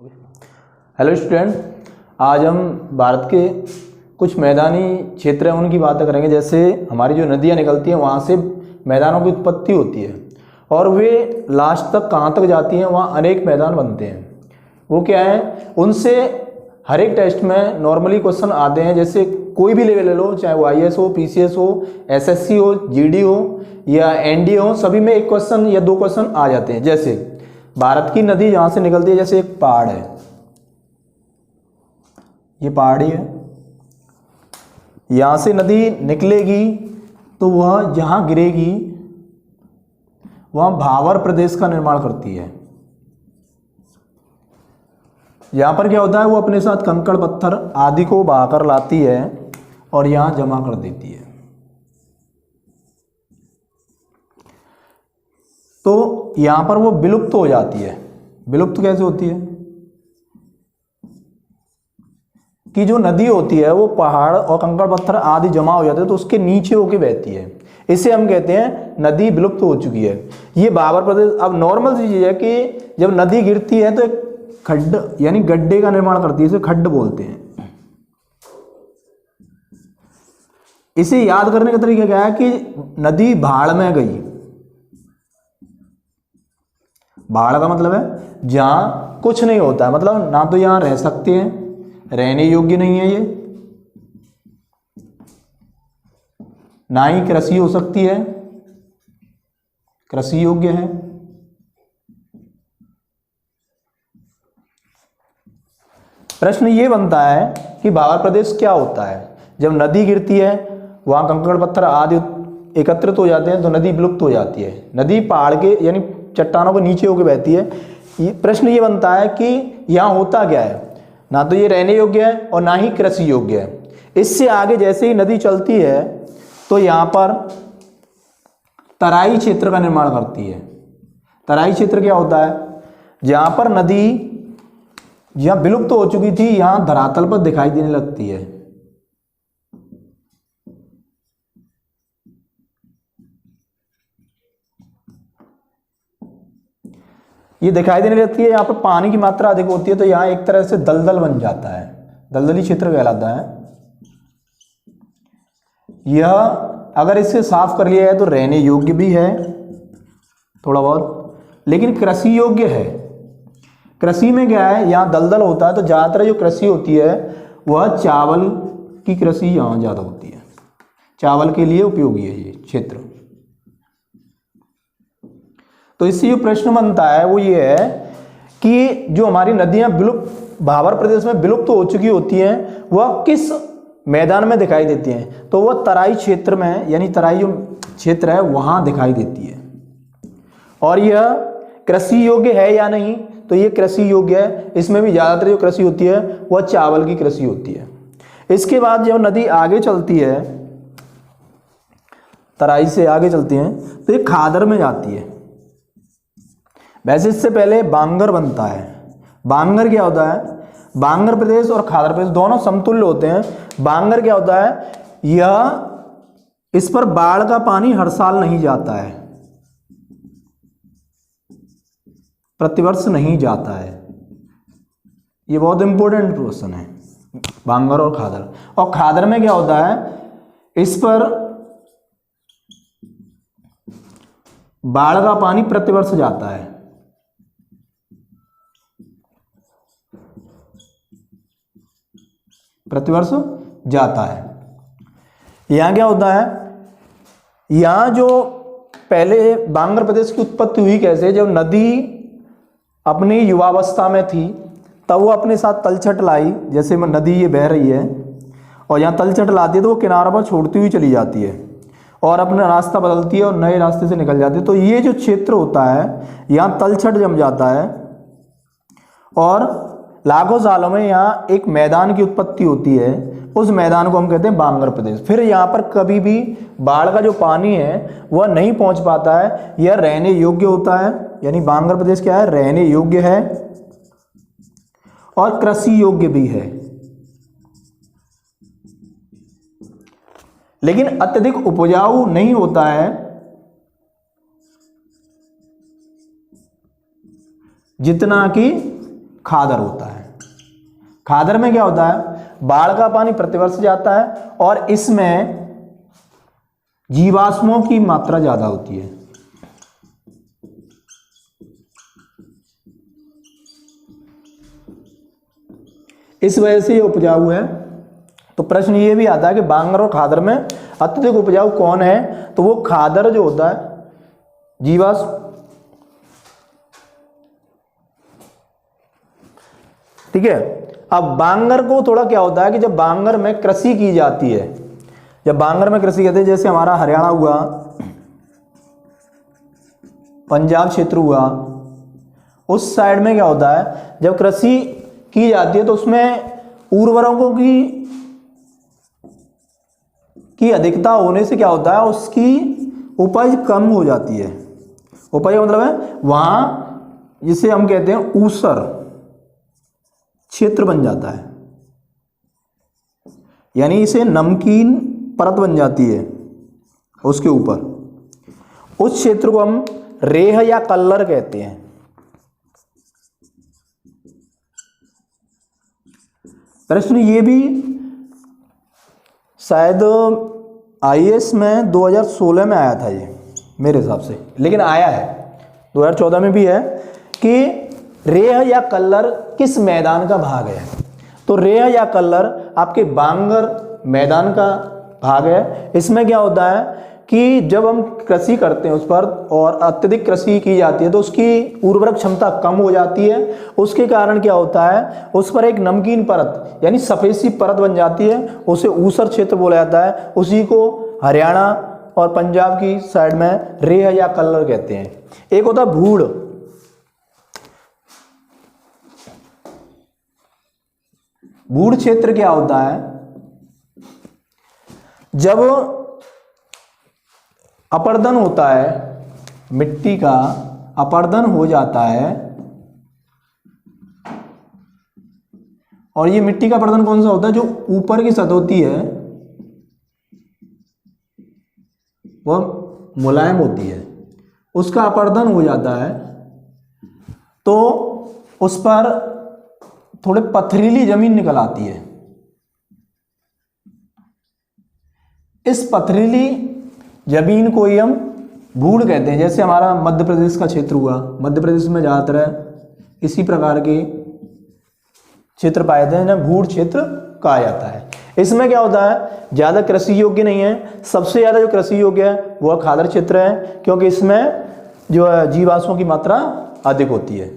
Hello student, आज हम भारत के कुछ मैदानी क्षेत्र हैं उनकी बातें करेंगे। जैसे हमारी जो नदियाँ निकलती हैं वहाँ से मैदानों की उत्पत्ति होती है और वे लास्ट तक कहाँ तक जाती हैं, वहाँ अनेक मैदान बनते हैं। वो क्या है, उनसे हर एक टेस्ट में नॉर्मली क्वेश्चन आते हैं। जैसे कोई भी लेवल ले लो, चाहे वो IAS हो, PCS हो, SSC हो, GD हो या NDA हो, सभी में एक क्वेश्चन या दो क्वेश्चन आ जाते हैं। जैसे भारत की नदी जहाँ से निकलती है, जैसे एक पहाड़ है, ये पहाड़ी है, यहाँ से नदी निकलेगी तो वह जहाँ गिरेगी वहाँ भावर प्रदेश का निर्माण करती है। यहाँ पर क्या होता है, वो अपने साथ कंकड़ पत्थर आदि को बहाकर लाती है और यहाँ जमा कर देती है। तो यहाँ पर वो विलुप्त हो जाती है। विलुप्त कैसे होती है कि जो नदी होती है वो पहाड़ और कंकड़ पत्थर आदि जमा हो जाते हैं तो उसके नीचे होके बहती है। इसे हम कहते हैं नदी विलुप्त हो चुकी है। ये भावर प्रदेश। अब नॉर्मल सी चीज है कि जब नदी गिरती है तो एक खड्ड यानी गड्ढे का निर्माण करती है, इसे खड्ड बोलते हैं। इसे याद करने का तरीका क्या है कि नदी भाड़ में गई। भाड़ का मतलब है जहां कुछ नहीं होता है, मतलब ना तो यहां रह सकते हैं, रहने योग्य नहीं है ये, ना ही कृषि हो सकती है, कृषि योग्य है। प्रश्न ये बनता है कि भावर प्रदेश क्या होता है। जब नदी गिरती है वहां कंकड़ पत्थर आदि एकत्रित हो जाते हैं तो नदी विलुप्त हो जाती है। नदी पहाड़ के यानी चट्टानों के नीचे होकर बहती है। प्रश्न ये बनता है कि यहाँ होता क्या है, ना तो ये रहने योग्य है और ना ही कृषि योग्य है। इससे आगे जैसे ही नदी चलती है तो यहाँ पर तराई क्षेत्र का निर्माण करती है। तराई क्षेत्र क्या होता है, जहाँ पर नदी जहाँ विलुप्त हो चुकी थी यहाँ धरातल पर दिखाई देने लगती है। ये दिखाई देने लगती है, यहाँ पर पानी की मात्रा अधिक होती है तो यहाँ एक तरह से दलदल बन जाता है, दलदली क्षेत्र कहलाता है। यह अगर इसे साफ कर लिया है तो रहने योग्य भी है थोड़ा बहुत, लेकिन कृषि योग्य है। कृषि में क्या है, यहाँ दलदल होता है तो ज़्यादातर जो कृषि होती है वह चावल की कृषि यहाँ ज़्यादा होती है। चावल के लिए उपयोगी है ये क्षेत्र। तो इससे जो प्रश्न बनता है वो ये है कि जो हमारी नदियाँ विलुप्त भावर प्रदेश में विलुप्त हो चुकी होती हैं वह किस मैदान में दिखाई देती हैं, तो वह तराई क्षेत्र में, यानी तराई जो क्षेत्र है वहाँ दिखाई देती है। और यह कृषि योग्य है या नहीं, तो ये कृषि योग्य है। इसमें भी ज़्यादातर जो कृषि होती है वह चावल की कृषि होती है। इसके बाद जब नदी आगे चलती है, तराई से आगे चलती है तो ये खादर में जाती है। वैसे इससे पहले बांगर बनता है। बांगर क्या होता है, बांगर प्रदेश और खादर प्रदेश दोनों समतुल्य होते हैं। बांगर क्या होता है, यह इस पर बाढ़ का पानी हर साल नहीं जाता है, प्रतिवर्ष नहीं जाता है। ये बहुत इंपॉर्टेंट क्वेश्चन है, बांगर और खादर। और खादर में क्या होता है, इस पर बाढ़ का पानी प्रतिवर्ष जाता है। प्रतिवर्ष जाता है। यहाँ क्या होता है, यहाँ जो पहले बांगर प्रदेश की उत्पत्ति हुई कैसे, जब नदी अपनी युवावस्था में थी तब वो अपने साथ तलछट लाई। जैसे नदी ये बह रही है और यहाँ तलछट लाती है तो वो किनारों पर छोड़ती हुई चली जाती है और अपना रास्ता बदलती है और नए रास्ते से निकल जाती है। तो ये जो क्षेत्र होता है यहाँ तलछट जम जाता है और लाखों सालों में यहाँ एक मैदान की उत्पत्ति होती है। उस मैदान को हम कहते हैं बांगर प्रदेश। फिर यहाँ पर कभी भी बाढ़ का जो पानी है वह नहीं पहुँच पाता है, यह रहने योग्य होता है। यानी बांगर प्रदेश क्या है, रहने योग्य है और कृषि योग्य भी है, लेकिन अत्यधिक उपजाऊ नहीं होता है जितना कि खादर होता है। खादर में क्या होता है, बाढ़ का पानी प्रतिवर्ष जाता है और इसमें जीवाश्मों की मात्रा ज्यादा होती है। इस वजह से ये उपजाऊ है। तो प्रश्न ये भी आता है कि बांगर और खादर में अत्यधिक उपजाऊ कौन है, तो वो खादर जो होता है जीवाश्म। ठीक है। अब बांगर को थोड़ा क्या होता है कि जब बांगर में कृषि की जाती है, जब बांगर में कृषि करते हैं, जैसे हमारा हरियाणा हुआ, पंजाब क्षेत्र हुआ, उस साइड में क्या होता है जब कृषि की जाती है तो उसमें उर्वरकों की अधिकता होने से क्या होता है, उसकी उपज कम हो जाती है। उपज का मतलब है वहां जिसे हम कहते हैं ऊसर क्षेत्र बन जाता है, यानी इसे नमकीन परत बन जाती है उसके ऊपर। उस क्षेत्र को हम रेह या कल्लर कहते हैं। प्रश्न ये भी शायद आईएएस में 2016 में आया था ये मेरे हिसाब से, लेकिन आया है 2014 में भी है कि रेह या कल्लर किस मैदान का भाग है। तो रेह या कल्लर आपके बांगर मैदान का भाग है। इसमें क्या होता है कि जब हम कृषि करते हैं उस पर और अत्यधिक कृषि की जाती है तो उसकी उर्वरक क्षमता कम हो जाती है। उसके कारण क्या होता है, उस पर एक नमकीन परत यानी सफेद सी परत बन जाती है, उसे ऊसर क्षेत्र बोला जाता है। उसी को हरियाणा और पंजाब की साइड में रेह या कल्लर कहते हैं। एक होता है भूड़। भूड़ क्षेत्र क्या होता है, जब अपर्दन होता है, मिट्टी का अपर्दन हो जाता है, और ये मिट्टी का अपर्दन कौन सा होता है, जो ऊपर की सतह होती है वह मुलायम होती है, उसका अपर्दन हो जाता है तो उस पर थोड़े पथरीली जमीन निकल आती है। इस पथरीली जमीन को ही हम भूड़ कहते हैं। जैसे हमारा मध्य प्रदेश का क्षेत्र हुआ, मध्य प्रदेश में ज़्यादातर इसी प्रकार के क्षेत्र पाए जाते हैं जहाँ भूड़ क्षेत्र कहा जाता है। इसमें क्या होता है, ज़्यादा कृषि योग्य नहीं है। सबसे ज़्यादा जो कृषि योग्य है वह खादर क्षेत्र है, क्योंकि इसमें जो है जीवाश्मों की मात्रा अधिक होती है।